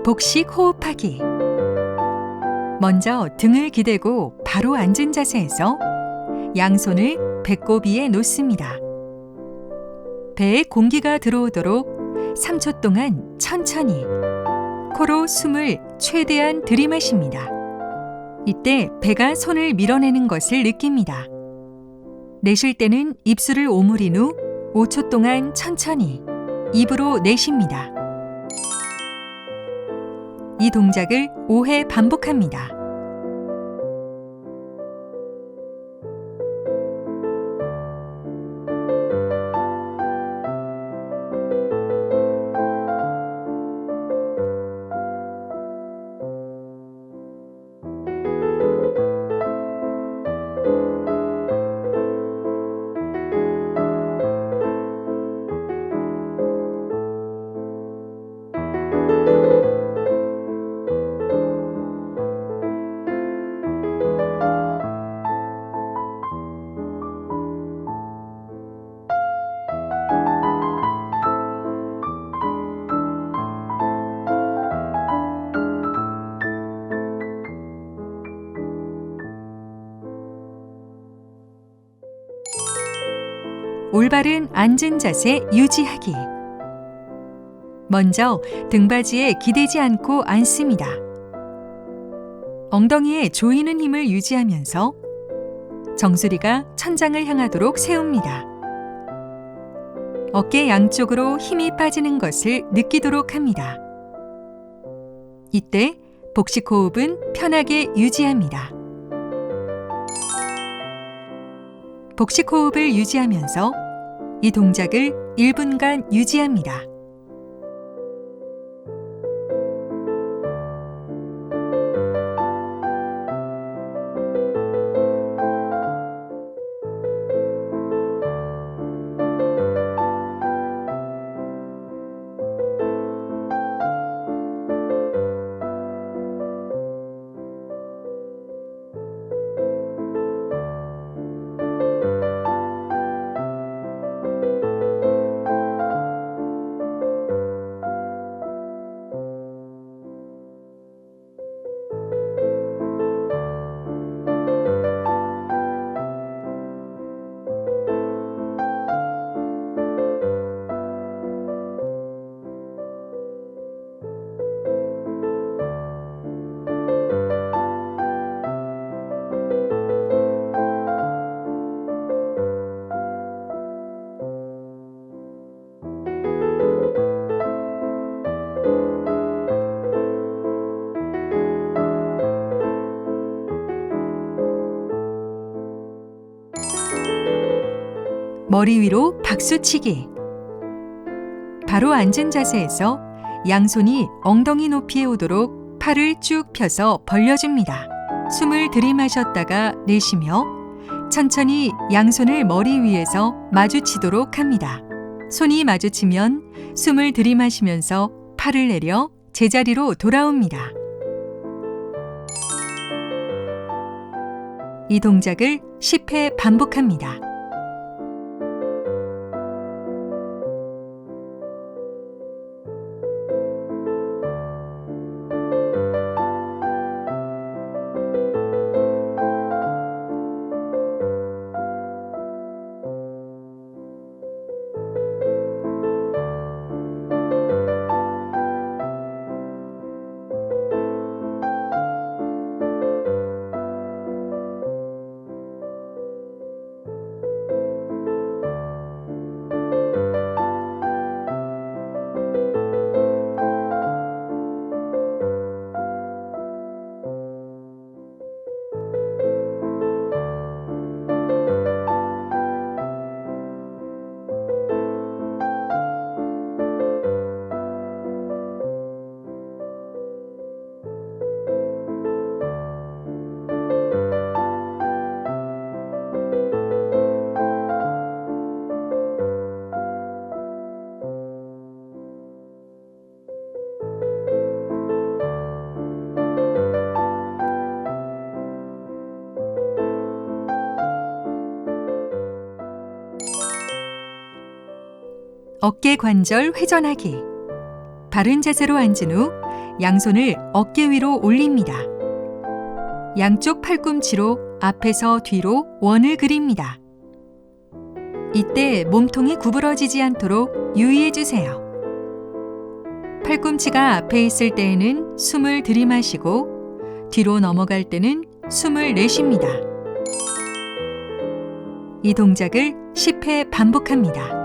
복식 호흡하기. 먼저 등을 기대고 바로 앉은 자세에서 양손을 배꼽 위에 놓습니다. 배에 공기가 들어오도록 3초 동안 천천히 코로 숨을 최대한 들이마십니다. 이때 배가 손을 밀어내는 것을 느낍니다. 내쉴 때는 입술을 오므린 후 5초 동안 천천히 입으로 내쉽니다. 이 동작을 5회 반복합니다. 올바른 앉은 자세 유지하기. 먼저 등받이에 기대지 않고 앉습니다. 엉덩이에 조이는 힘을 유지하면서 정수리가 천장을 향하도록 세웁니다. 어깨 양쪽으로 힘이 빠지는 것을 느끼도록 합니다. 이때 복식 호흡은 편하게 유지합니다. 복식 호흡을 유지하면서 이 동작을 1분간 유지합니다. 머리 위로 박수치기. 바로 앉은 자세에서 양손이 엉덩이 높이에 오도록 팔을 쭉 펴서 벌려줍니다. 숨을 들이마셨다가 내쉬며 천천히 양손을 머리 위에서 마주치도록 합니다. 손이 마주치면 숨을 들이마시면서 팔을 내려 제자리로 돌아옵니다. 이 동작을 10회 반복합니다. 어깨 관절 회전하기. 바른 자세로 앉은 후 양손을 어깨 위로 올립니다. 양쪽 팔꿈치로 앞에서 뒤로 원을 그립니다. 이때 몸통이 구부러지지 않도록 유의해 주세요. 팔꿈치가 앞에 있을 때에는 숨을 들이마시고 뒤로 넘어갈 때는 숨을 내쉽니다. 이 동작을 10회 반복합니다.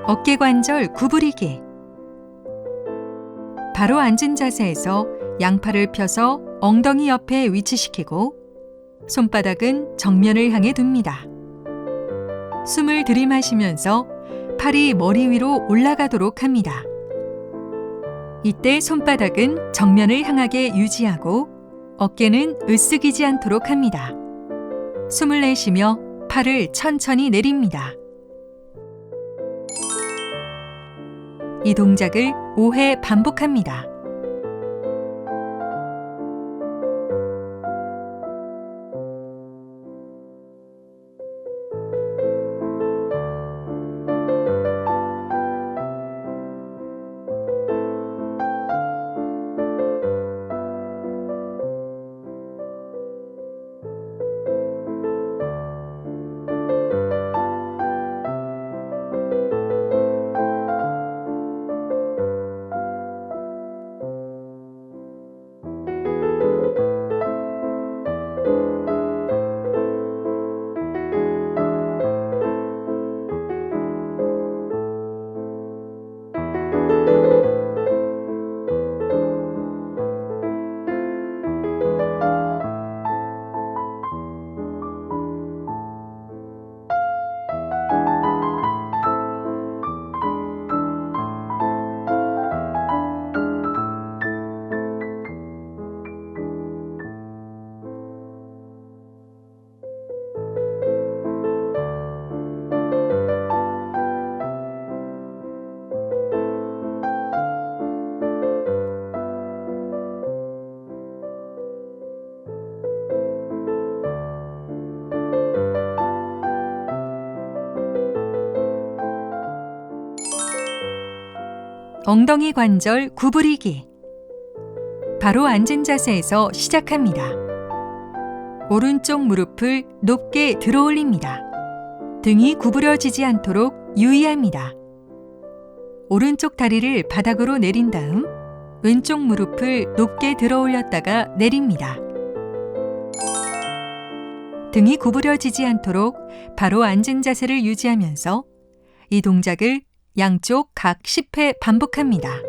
어깨관절 구부리기. 바로 앉은 자세에서 양팔을 펴서 엉덩이 옆에 위치시키고 손바닥은 정면을 향해 둡니다. 숨을 들이마시면서 팔이 머리 위로 올라가도록 합니다. 이때 손바닥은 정면을 향하게 유지하고 어깨는 으쓱이지 않도록 합니다. 숨을 내쉬며 팔을 천천히 내립니다. 이 동작을 5회 반복합니다. 엉덩이 관절 구부리기. 바로 앉은 자세에서 시작합니다. 오른쪽 무릎을 높게 들어 올립니다. 등이 구부러지지 않도록 유의합니다. 오른쪽 다리를 바닥으로 내린 다음 왼쪽 무릎을 높게 들어 올렸다가 내립니다. 등이 구부러지지 않도록 바로 앉은 자세를 유지하면서 이 동작을 양쪽 각 10회 반복합니다.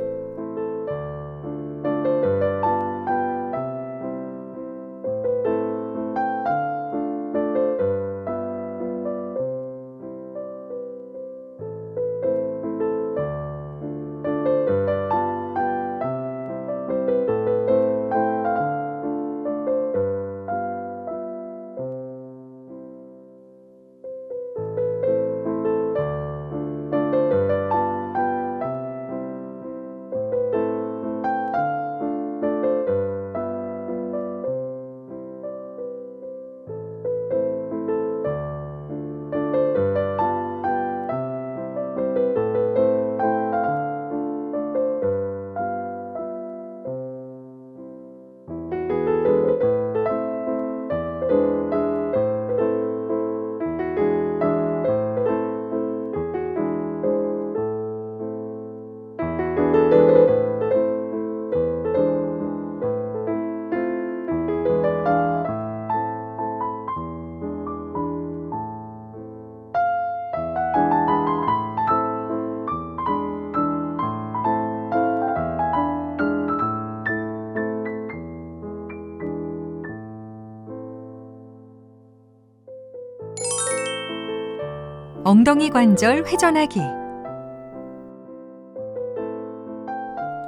엉덩이 관절 회전하기.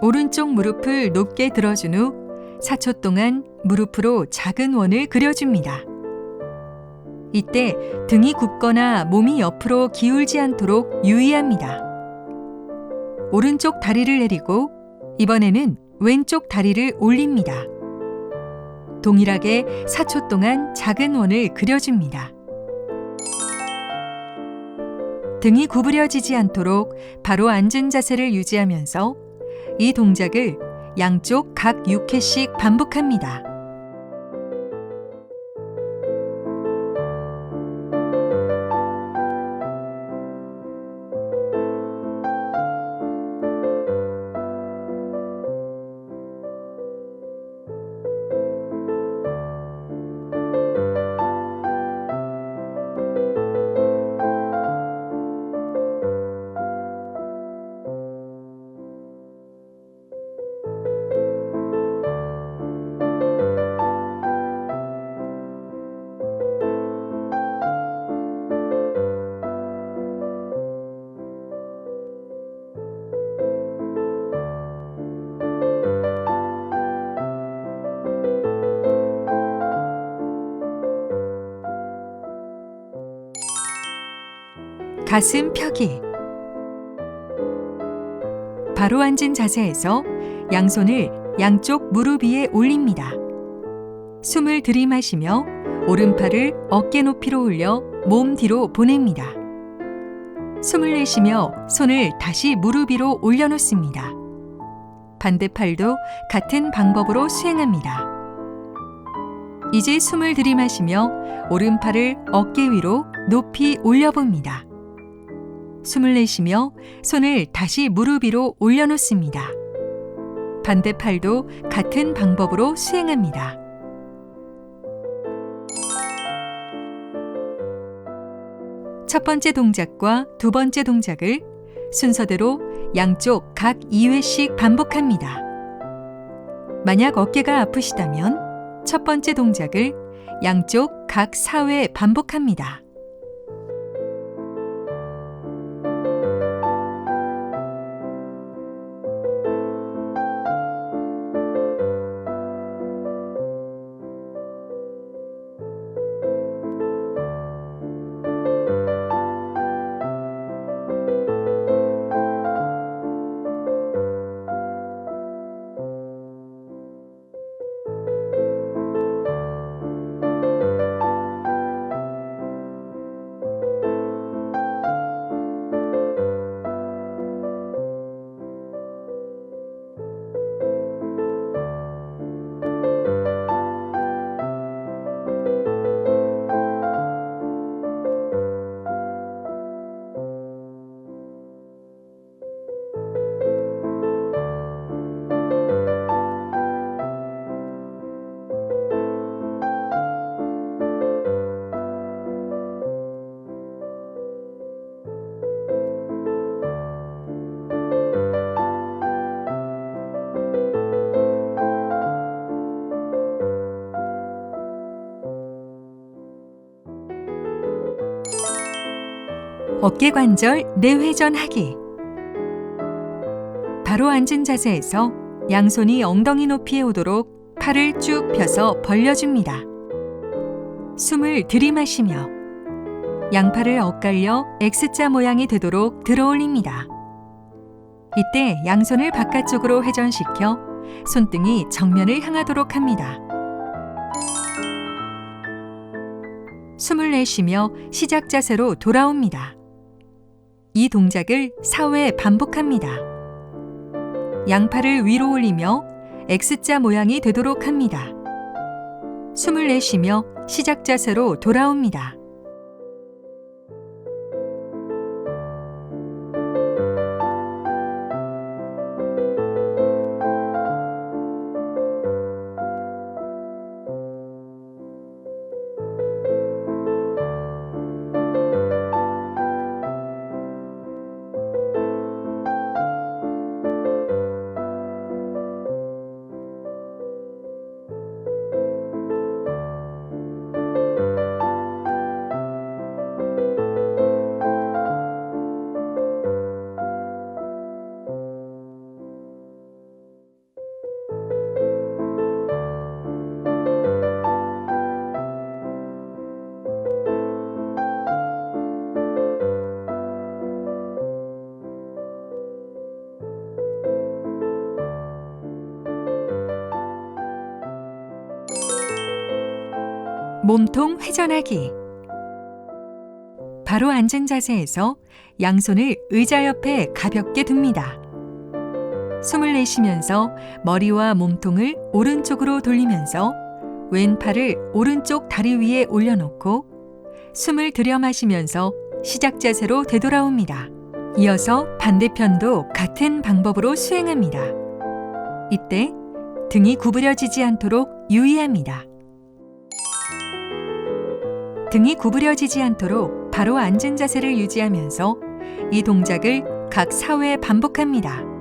오른쪽 무릎을 높게 들어준 후 4초 동안 무릎으로 작은 원을 그려줍니다. 이때 등이 굽거나 몸이 옆으로 기울지 않도록 유의합니다. 오른쪽 다리를 내리고 이번에는 왼쪽 다리를 올립니다. 동일하게 4초 동안 작은 원을 그려줍니다. 등이 구부려지지 않도록 바로 앉은 자세를 유지하면서 이 동작을 양쪽 각 6회씩 반복합니다. 가슴 펴기. 바로 앉은 자세에서 양손을 양쪽 무릎 위에 올립니다. 숨을 들이마시며 오른팔을 어깨 높이로 올려 몸 뒤로 보냅니다. 숨을 내쉬며 손을 다시 무릎 위로 올려놓습니다. 반대팔도 같은 방법으로 수행합니다. 이제 숨을 들이마시며 오른팔을 어깨 위로 높이 올려봅니다. 숨을 내쉬며 손을 다시 무릎 위로 올려놓습니다. 반대팔도 같은 방법으로 수행합니다. 첫 번째 동작과 두 번째 동작을 순서대로 양쪽 각 2회씩 반복합니다. 만약 어깨가 아프시다면 첫 번째 동작을 양쪽 각 4회 반복합니다. 어깨 관절 내회전하기. 바로 앉은 자세에서 양손이 엉덩이 높이에 오도록 팔을 쭉 펴서 벌려줍니다. 숨을 들이마시며 양팔을 엇갈려 X자 모양이 되도록 들어올립니다. 이때 양손을 바깥쪽으로 회전시켜 손등이 정면을 향하도록 합니다. 숨을 내쉬며 시작 자세로 돌아옵니다. 이 동작을 4회 반복합니다. 양팔을 위로 올리며 X자 모양이 되도록 합니다. 숨을 내쉬며 시작 자세로 돌아옵니다. 몸통 회전하기. 바로 앉은 자세에서 양손을 의자 옆에 가볍게 둡니다. 숨을 내쉬면서 머리와 몸통을 오른쪽으로 돌리면서 왼팔을 오른쪽 다리 위에 올려놓고 숨을 들여 마시면서 시작 자세로 되돌아옵니다. 이어서 반대편도 같은 방법으로 수행합니다. 이때 등이 구부려지지 않도록 유의합니다. 등이 구부려지지 않도록 바로 앉은 자세를 유지하면서 이 동작을 각 4회 반복합니다.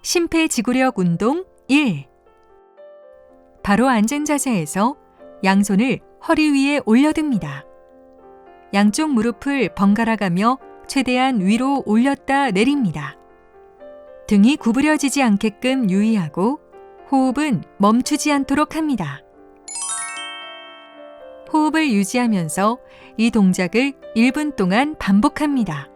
심폐지구력 운동 1. 바로 앉은 자세에서 양손을 허리 위에 올려듭니다. 양쪽 무릎을 번갈아 가며 최대한 위로 올렸다 내립니다. 등이 구부려지지 않게끔 유의하고 호흡은 멈추지 않도록 합니다. 호흡을 유지하면서 이 동작을 1분 동안 반복합니다.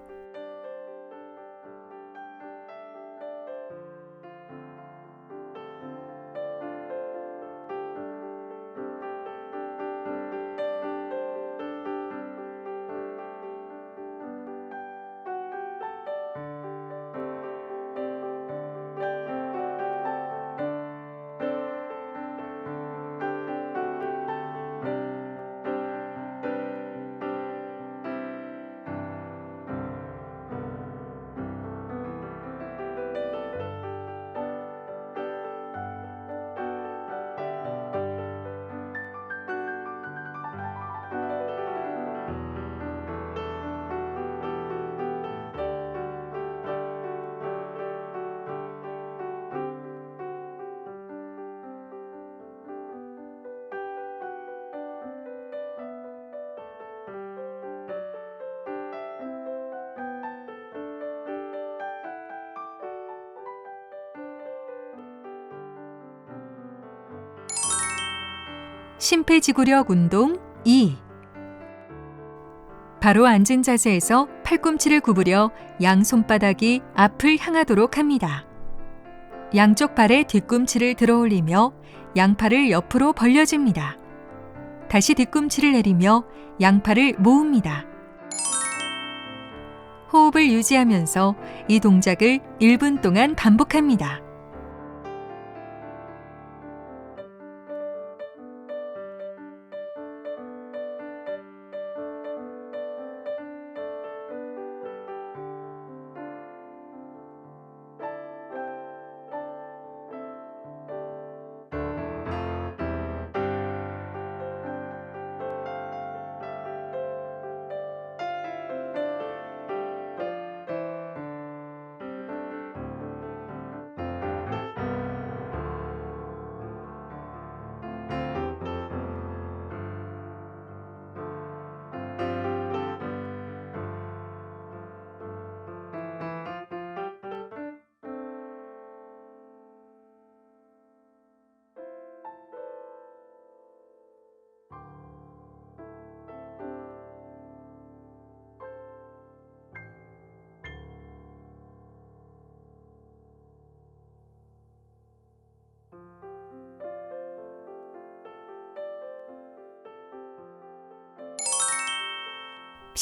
심폐지구력 운동 2. 바로 앉은 자세에서 팔꿈치를 구부려 양 손바닥이 앞을 향하도록 합니다. 양쪽 발에 뒤꿈치를 들어 올리며 양팔을 옆으로 벌려줍니다. 다시 뒤꿈치를 내리며 양팔을 모읍니다. 호흡을 유지하면서 이 동작을 1분 동안 반복합니다.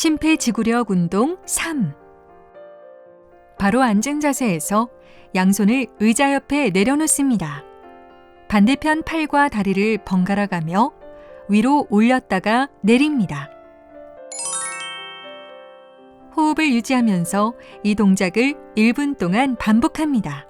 심폐지구력 운동 3. 바로 앉은 자세에서 양손을 의자 옆에 내려놓습니다. 반대편 팔과 다리를 번갈아 가며 위로 올렸다가 내립니다. 호흡을 유지하면서 이 동작을 1분 동안 반복합니다.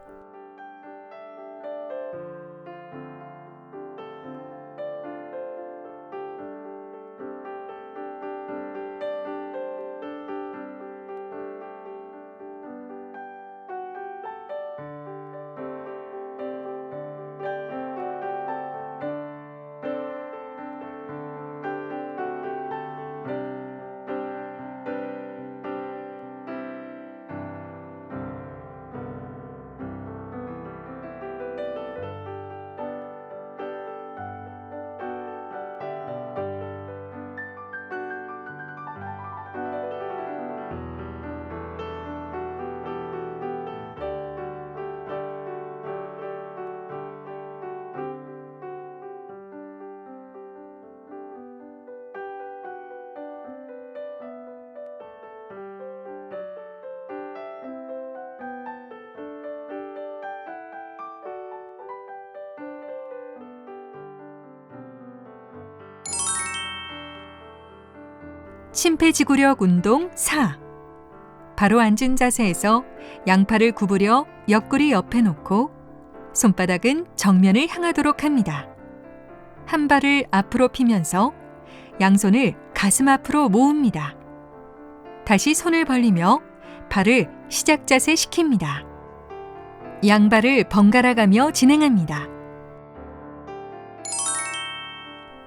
심폐지구력 운동 4. 바로 앉은 자세에서 양팔을 구부려 옆구리 옆에 놓고 손바닥은 정면을 향하도록 합니다. 한 발을 앞으로 피면서 양손을 가슴 앞으로 모읍니다. 다시 손을 벌리며 발을 시작 자세 시킵니다. 양발을 번갈아 가며 진행합니다.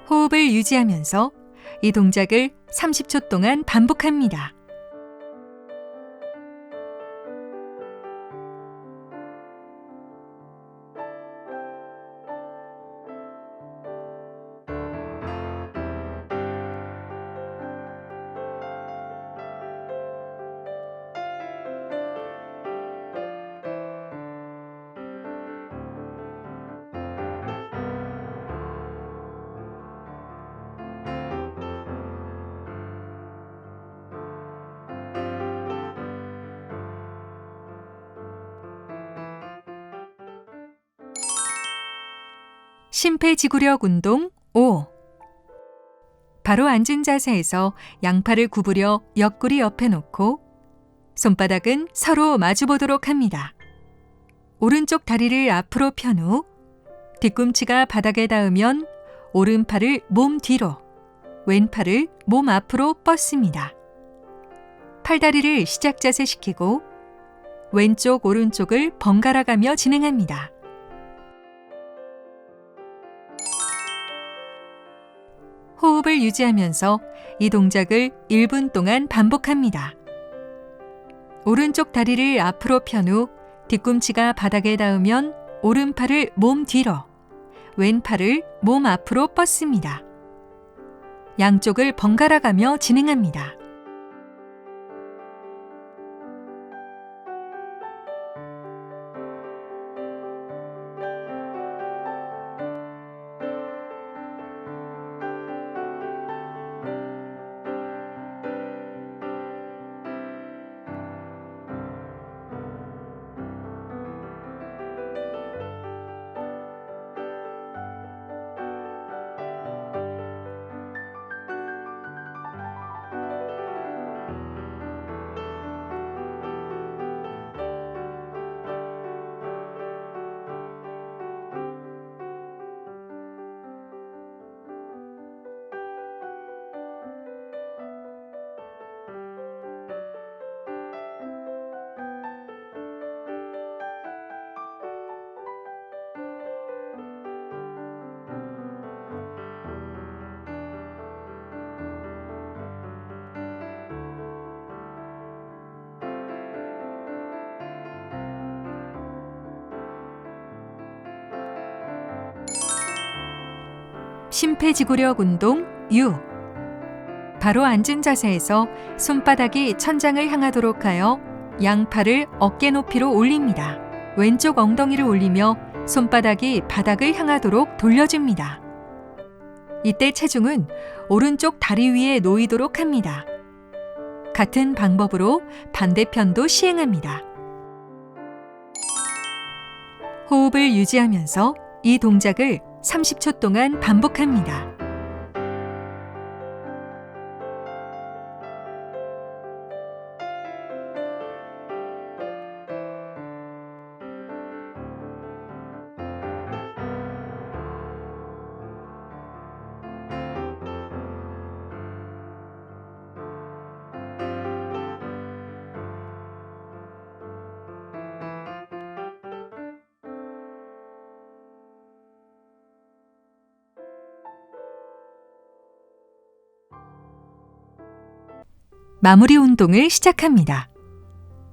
호흡을 유지하면서 이 동작을 30초 동안 반복합니다. 심폐지구력 운동 5. 바로 앉은 자세에서 양팔을 구부려 옆구리 옆에 놓고 손바닥은 서로 마주보도록 합니다. 오른쪽 다리를 앞으로 편 후 뒤꿈치가 바닥에 닿으면 오른팔을 몸 뒤로, 왼팔을 몸 앞으로 뻗습니다. 팔다리를 시작 자세 시키고 왼쪽 오른쪽을 번갈아 가며 진행합니다. 호흡을 유지하면서 이 동작을 1분 동안 반복합니다. 오른쪽 다리를 앞으로 편 후 뒤꿈치가 바닥에 닿으면 오른팔을 몸 뒤로, 왼팔을 몸 앞으로 뻗습니다. 양쪽을 번갈아 가며 진행합니다. 심폐지구력 운동 6. 바로 앉은 자세에서 손바닥이 천장을 향하도록 하여 양팔을 어깨 높이로 올립니다. 왼쪽 엉덩이를 올리며 손바닥이 바닥을 향하도록 돌려줍니다. 이때 체중은 오른쪽 다리 위에 놓이도록 합니다. 같은 방법으로 반대편도 시행합니다. 호흡을 유지하면서 이 동작을 30초 동안 반복합니다. 마무리 운동을 시작합니다.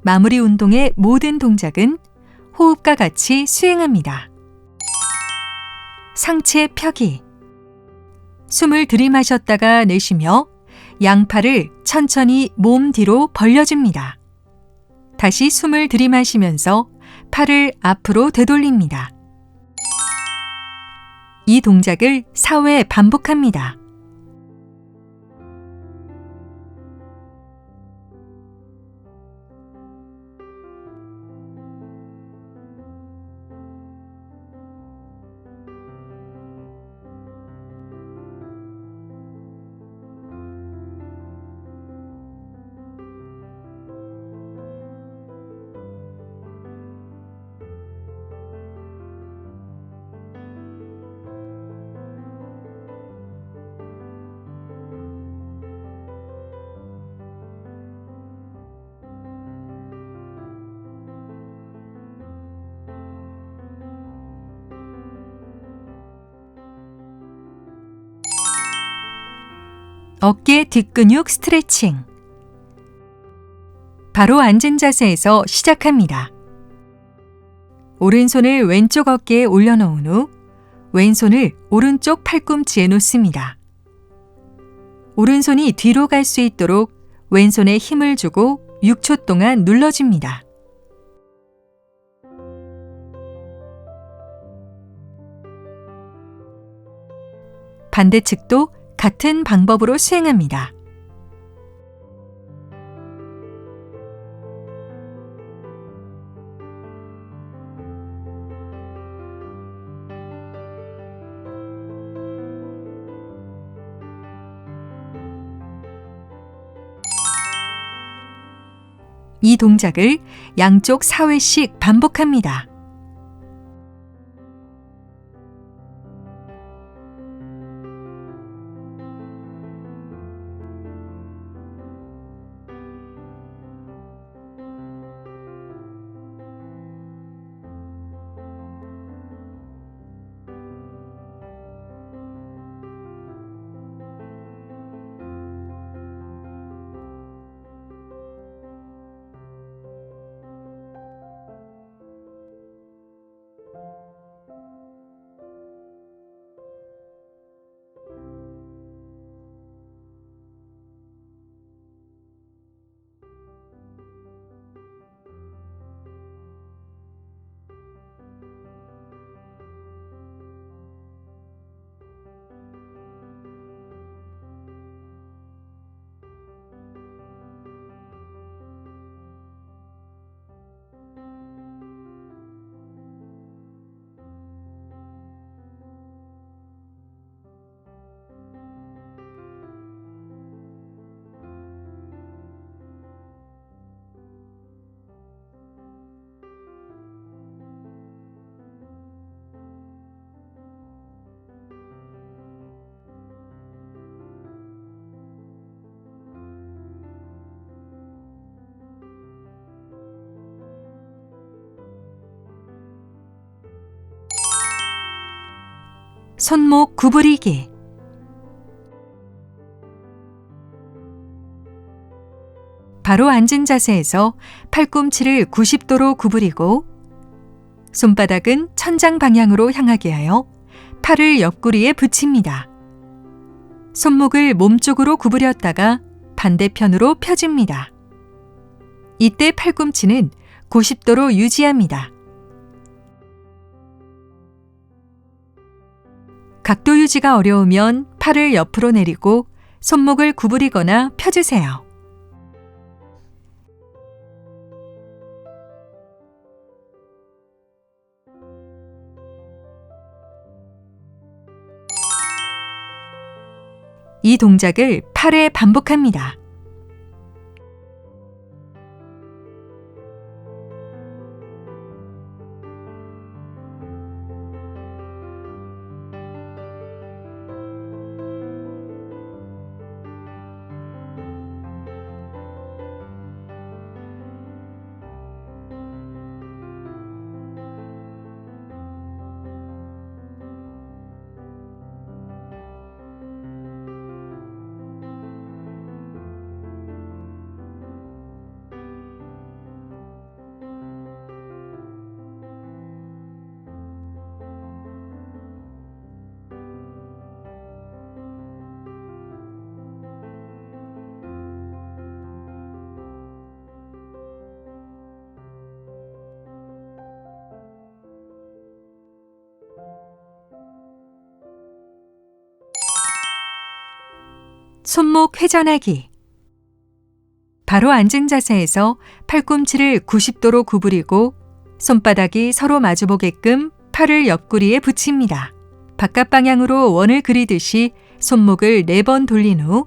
마무리 운동의 모든 동작은 호흡과 같이 수행합니다. 상체 펴기. 숨을 들이마셨다가 내쉬며 양팔을 천천히 몸 뒤로 벌려줍니다. 다시 숨을 들이마시면서 팔을 앞으로 되돌립니다. 이 동작을 4회 반복합니다. 어깨 뒷근육 스트레칭. 바로 앉은 자세에서 시작합니다. 오른손을 왼쪽 어깨에 올려놓은 후 왼손을 오른쪽 팔꿈치에 놓습니다. 오른손이 뒤로 갈 수 있도록 왼손에 힘을 주고 6초 동안 눌러줍니다. 반대측도 같은 방법으로 수행합니다. 이 동작을 양쪽 4회씩 반복합니다. 손목 구부리기. 바로 앉은 자세에서 팔꿈치를 90도로 구부리고 손바닥은 천장 방향으로 향하게 하여 팔을 옆구리에 붙입니다. 손목을 몸쪽으로 구부렸다가 반대편으로 펴줍니다. 이때 팔꿈치는 90도로 유지합니다. 각도 유지가 어려우면 팔을 옆으로 내리고 손목을 구부리거나 펴주세요. 이 동작을 8회 반복합니다. 손목 회전하기. 바로 앉은 자세에서 팔꿈치를 90도로 구부리고 손바닥이 서로 마주보게끔 팔을 옆구리에 붙입니다. 바깥 방향으로 원을 그리듯이 손목을 4번 돌린 후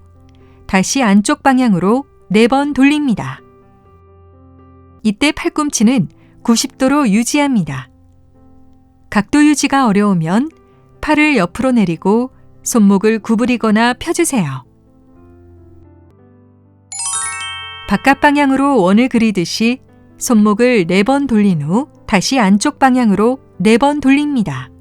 다시 안쪽 방향으로 4번 돌립니다. 이때 팔꿈치는 90도로 유지합니다. 각도 유지가 어려우면 팔을 옆으로 내리고 손목을 구부리거나 펴주세요. 바깥 방향으로 원을 그리듯이 손목을 4번 돌린 후 다시 안쪽 방향으로 4번 돌립니다.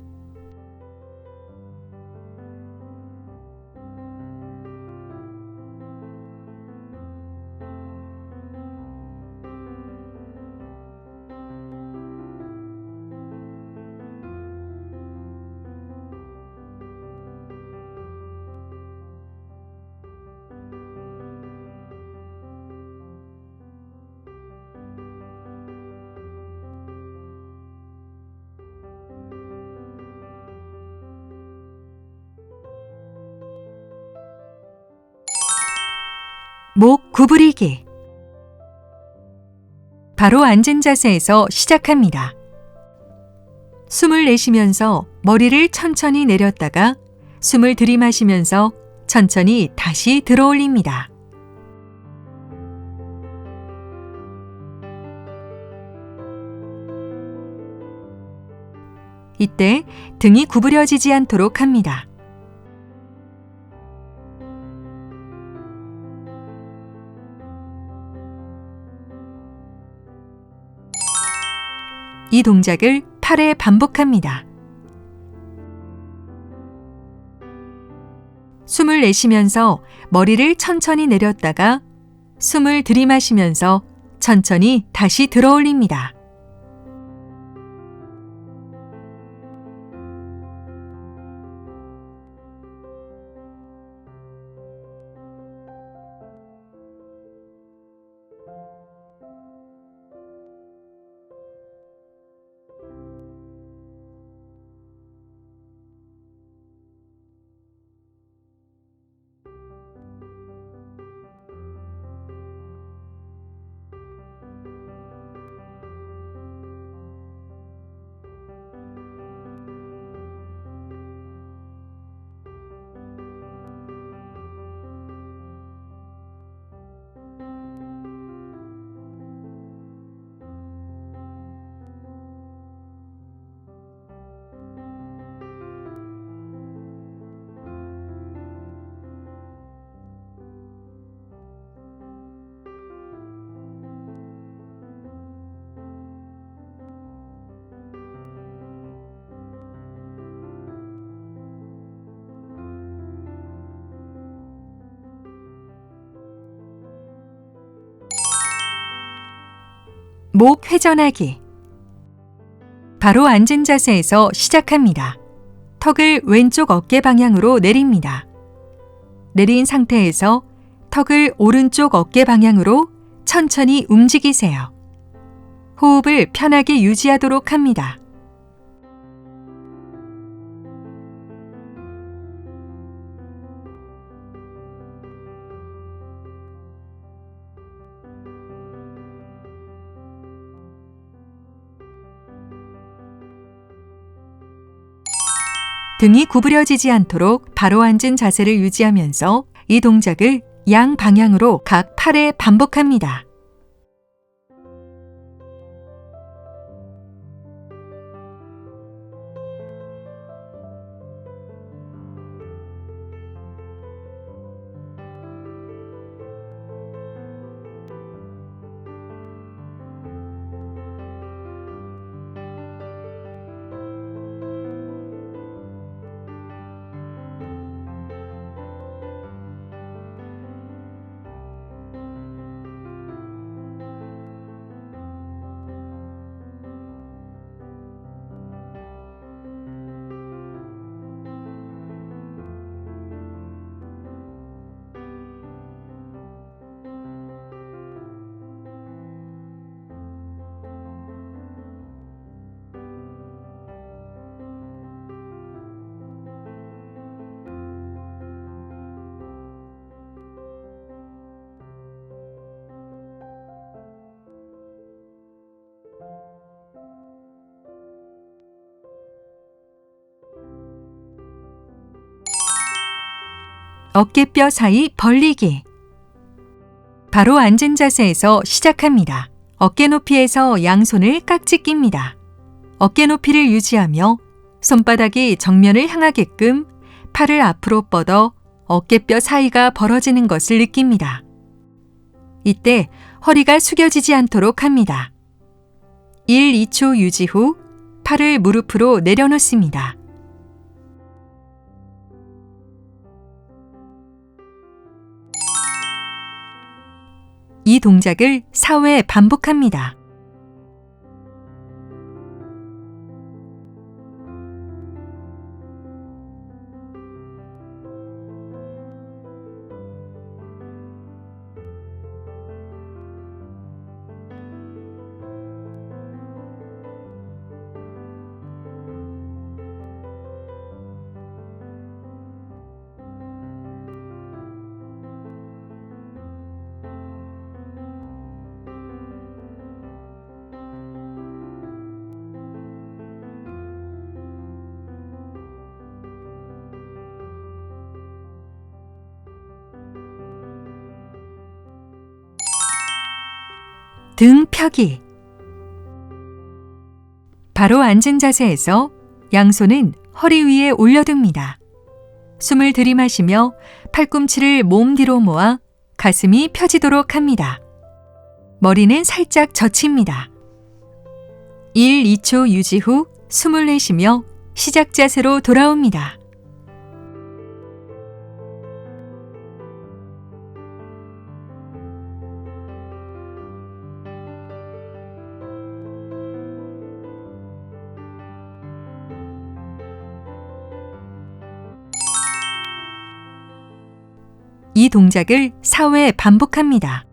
목 구부리기. 바로 앉은 자세에서 시작합니다. 숨을 내쉬면서 머리를 천천히 내렸다가 숨을 들이마시면서 천천히 다시 들어올립니다. 이때 등이 구부려지지 않도록 합니다. 이 동작을 8회 반복합니다. 숨을 내쉬면서 머리를 천천히 내렸다가 숨을 들이마시면서 천천히 다시 들어올립니다. 목 회전하기. 바로 앉은 자세에서 시작합니다. 턱을 왼쪽 어깨 방향으로 내립니다. 내린 상태에서 턱을 오른쪽 어깨 방향으로 천천히 움직이세요. 호흡을 편하게 유지하도록 합니다. 등이 구부려지지 않도록 바로 앉은 자세를 유지하면서 이 동작을 양 방향으로 각 8회 반복합니다. 어깨뼈 사이 벌리기. 바로 앉은 자세에서 시작합니다. 어깨 높이에서 양손을 깍지 낍니다. 어깨 높이를 유지하며 손바닥이 정면을 향하게끔 팔을 앞으로 뻗어 어깨뼈 사이가 벌어지는 것을 느낍니다. 이때 허리가 숙여지지 않도록 합니다. 1, 2초 유지 후 팔을 무릎으로 내려놓습니다. 이 동작을 4회 반복합니다. 등 펴기. 바로 앉은 자세에서 양손은 허리 위에 올려둡니다. 숨을 들이마시며 팔꿈치를 몸 뒤로 모아 가슴이 펴지도록 합니다. 머리는 살짝 젖힙니다. 1, 2초 유지 후 숨을 내쉬며 시작 자세로 돌아옵니다. 이 동작을 4회 반복합니다.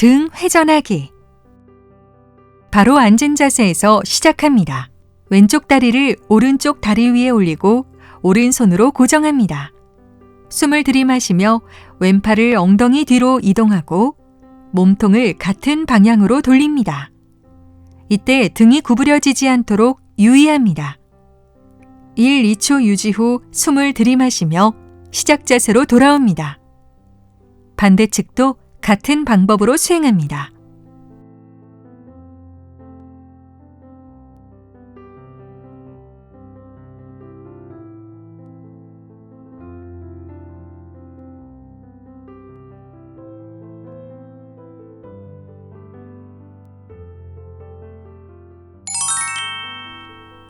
등 회전하기. 바로 앉은 자세에서 시작합니다. 왼쪽 다리를 오른쪽 다리 위에 올리고 오른손으로 고정합니다. 숨을 들이마시며 왼팔을 엉덩이 뒤로 이동하고 몸통을 같은 방향으로 돌립니다. 이때 등이 구부려지지 않도록 유의합니다. 1, 2초 유지 후 숨을 들이마시며 시작 자세로 돌아옵니다. 반대측도 같은 방법으로 수행합니다.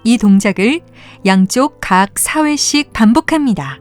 이 동작을 양쪽 각 4회씩 반복합니다.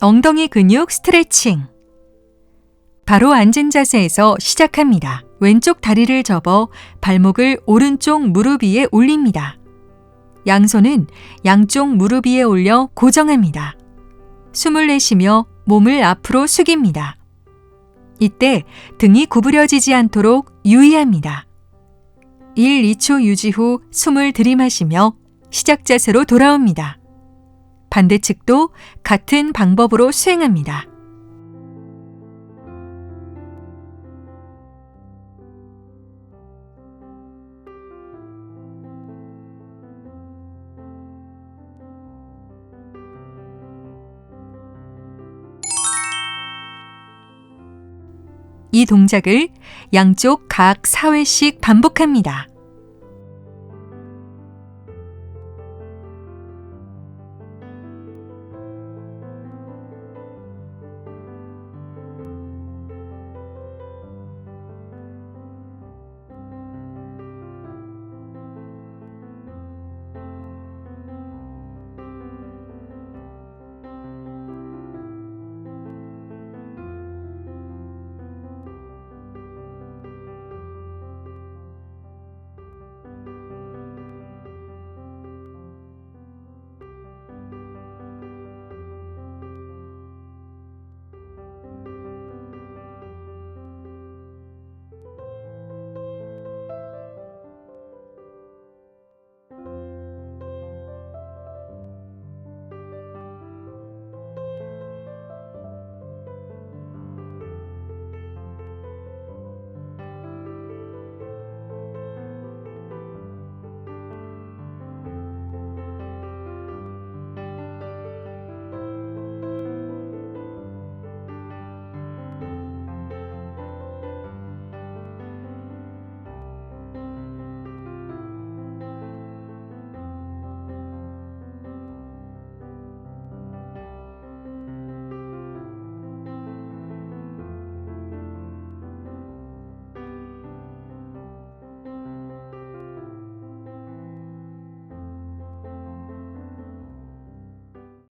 엉덩이 근육 스트레칭. 바로 앉은 자세에서 시작합니다. 왼쪽 다리를 접어 발목을 오른쪽 무릎 위에 올립니다. 양손은 양쪽 무릎 위에 올려 고정합니다. 숨을 내쉬며 몸을 앞으로 숙입니다. 이때 등이 구부려지지 않도록 유의합니다. 1, 2초 유지 후 숨을 들이마시며 시작 자세로 돌아옵니다. 반대측도 같은 방법으로 수행합니다. 이 동작을 양쪽 각 4회씩 반복합니다.